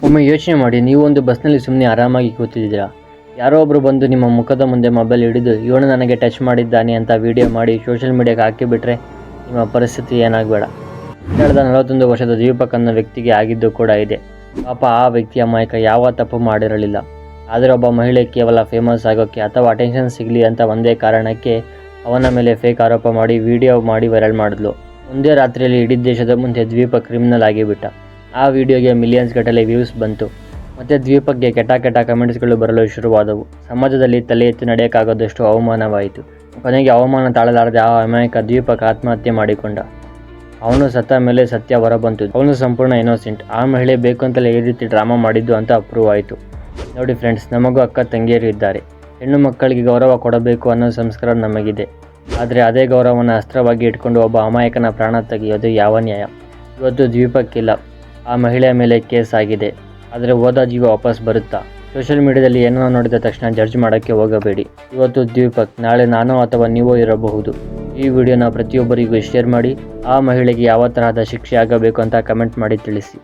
ಒಮ್ಮೆ ಯೋಚನೆ ಮಾಡಿ, ನೀವು ಒಂದು ಬಸ್ನಲ್ಲಿ ಸುಮ್ಮನೆ ಆರಾಮಾಗಿ ಕೂತಿದ್ದೀರಾ, ಯಾರೋ ಒಬ್ಬರು ಬಂದು ನಿಮ್ಮ ಮುಖದ ಮುಂದೆ ಮೊಬೈಲ್ ಹಿಡಿದು ಇವನು ನನಗೆ ಟಚ್ ಮಾಡಿದ್ದಾನೆ ಅಂತ ವಿಡಿಯೋ ಮಾಡಿ ಸೋಷಿಯಲ್ ಮೀಡಿಯಾಗೆ ಹಾಕಿಬಿಟ್ರೆ ನಿಮ್ಮ ಪರಿಸ್ಥಿತಿ ಏನಾಗಬೇಡ. ಕಳೆದ 41 ವರ್ಷದ ದೀಪಕ್ ಅನ್ನೋ ವ್ಯಕ್ತಿಗೆ ಆಗಿದ್ದು ಕೂಡ ಇದೆ. ಪಾಪ ಆ ವ್ಯಕ್ತಿಯ ಅಮಾಯಕ ಯಾವ ತಪ್ಪು ಮಾಡಿರಲಿಲ್ಲ. ಆದರೆ ಒಬ್ಬ ಮಹಿಳೆ ಕೇವಲ ಫೇಮಸ್ ಆಗೋಕ್ಕೆ ಅಥವಾ ಅಟೆನ್ಷನ್ ಸಿಗಲಿ ಅಂತ ಒಂದೇ ಕಾರಣಕ್ಕೆ ಅವನ ಮೇಲೆ ಫೇಕ್ ಆರೋಪ ಮಾಡಿ ವಿಡಿಯೋ ಮಾಡಿ ವೈರಲ್ ಮಾಡಿದ್ಲು. ಒಂದೇ ರಾತ್ರಿಯಲ್ಲಿ ಇಡೀ ದೇಶದ ಮುಂದೆ ದ್ವೀಪಕ್ ಕ್ರಿಮಿನಲ್ ಆಗಿಬಿಟ್ಟ. ಆ ವಿಡಿಯೋಗೆ ಮಿಲಿಯನ್ಸ್ ಗಟ್ಟಲೆ ವ್ಯೂಸ್ ಬಂತು. ಮತ್ತು ದ್ವೀಪಕ್ಗೆ ಕೆಟ್ಟ ಕಮೆಂಟ್ಸ್ಗಳು ಬರಲು ಶುರುವಾದವು. ಸಮಾಜದಲ್ಲಿ ತಲೆ ಎತ್ತಿ ನಡೆಯೋಕ್ಕಾಗೋದಷ್ಟು ಅವಮಾನವಾಯಿತು. ಕೊನೆಗೆ ಅವಮಾನ ತಾಳಲಾರದೆ ಆ ಅಮಾಯಕ ದ್ವೀಪಕ್ ಆತ್ಮಹತ್ಯೆ ಮಾಡಿಕೊಂಡ. ಅವನು ಸತ್ತ ಮೇಲೆ ಸತ್ಯ ಹೊರಬಂತು. ಅವನು ಸಂಪೂರ್ಣ ಇನ್ನೋಸೆಂಟ್. ಆ ಮಹಿಳೆ ಬೇಕು ಅಂತಲೇ ಈ ರೀತಿ ಡ್ರಾಮಾ ಮಾಡಿದ್ದು ಅಂತ ಅಪ್ರೂವ್ ಆಯಿತು. ನೋಡಿ ಫ್ರೆಂಡ್ಸ್, ನಮಗೂ ಅಕ್ಕ ತಂಗಿಯರು ಇದ್ದಾರೆ. ಹೆಣ್ಣು ಮಕ್ಕಳಿಗೆ ಗೌರವ ಕೊಡಬೇಕು ಅನ್ನೋ ಸಂಸ್ಕಾರ ನಮಗಿದೆ. ಆದರೆ ಅದೇ ಗೌರವವನ್ನು ಅಸ್ತ್ರವಾಗಿ ಇಟ್ಕೊಂಡು ಒಬ್ಬ ಅಮಾಯಕನ ಪ್ರಾಣ ತೆಗೆಯೋದು ಯಾವ ನ್ಯಾಯ? ಇವತ್ತು ದ್ವೀಪಕ್ಕಿಲ್ಲ, ಆ ಮಹಿಳೆಯ ಮೇಲೆ ಕೇಸ್ ಆಗಿದೆ. ಆದರೆ ಹೋದ ಜೀವ ವಾಪಸ್ ಬರುತ್ತಾ? ಸೋಷಿಯಲ್ ಮೀಡಿಯಾದಲ್ಲಿ ಏನೋ ನೋಡಿದ ತಕ್ಷಣ ಜಡ್ಜ್ ಮಾಡೋಕ್ಕೆ ಹೋಗಬೇಡಿ. ಇವತ್ತು ದ್ವೀಪಕ್, ನಾಳೆ ನಾನು ಅಥವಾ ನೀವೋ ಇರಬಹುದು. ಈ ವಿಡಿಯೋನ ಪ್ರತಿಯೊಬ್ಬರಿಗೂ ಶೇರ್ ಮಾಡಿ. ಆ ಮಹಿಳೆಗೆ ಯಾವ ತರಹದ ಶಿಕ್ಷೆ ಆಗಬೇಕು ಅಂತ ಕಮೆಂಟ್ ಮಾಡಿ ತಿಳಿಸಿ.